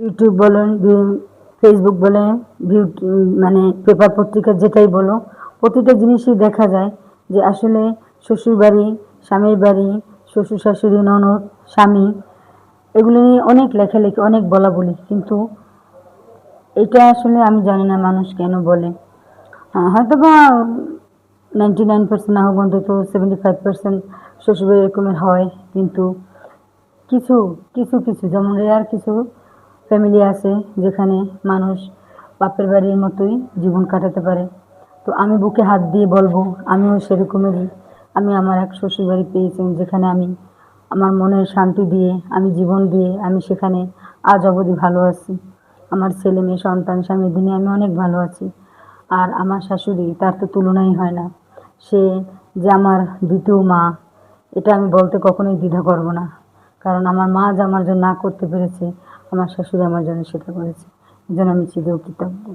YouTube বলেন, Facebook বলেন, মানে পেপার পত্রিকা যেটাই বলো, প্রতিটা জিনিসই দেখা যায় যে আসলে শ্বশুরবাড়ি, স্বামীর বাড়ি, শ্বশুর শাশুড়ি, ননদ, স্বামী, এগুলো নিয়ে অনেক লেখালেখি, অনেক বলাবলি, কিন্তু এটা আসলে আমি জানি না মানুষ কেন বলে। হয়তো বা 99% না হোক, অন্তত 75% শ্বশুরবাড়ি এরকমের হয়, কিন্তু কিছু কিছু কিছু যেমন রেয়ার কিছু ফ্যামিলি আছে যেখানে মানুষ বাপের বাড়ির মতোই জীবন কাটাতে পারে। তো আমি বুকে হাত দিয়ে বলবো, আমিও সেরকমেরই। আমি আমার এক শ্বশুর বাড়ি পেয়েছি যেখানে আমি আমার মনের শান্তি দিয়ে, আমি জীবন দিয়ে, আমি সেখানে আজ অবধি ভালো আছি। আমার ছেলে মেয়ে সন্তান স্বামীর দিনে আমি অনেক ভালো আছি। আর আমার শাশুড়ি, তার তো তুলনাই হয় না। সে যে আমার দ্বিতীয় মা, এটা আমি বলতে কখনোই দ্বিধা করব না। কারণ আমার মা যা আমার জন্য না করতে পেরেছে, আমার শাশুড়ি আমার জন্য সেটা করেছে। এজন্য আমি চিরকৃতজ্ঞ।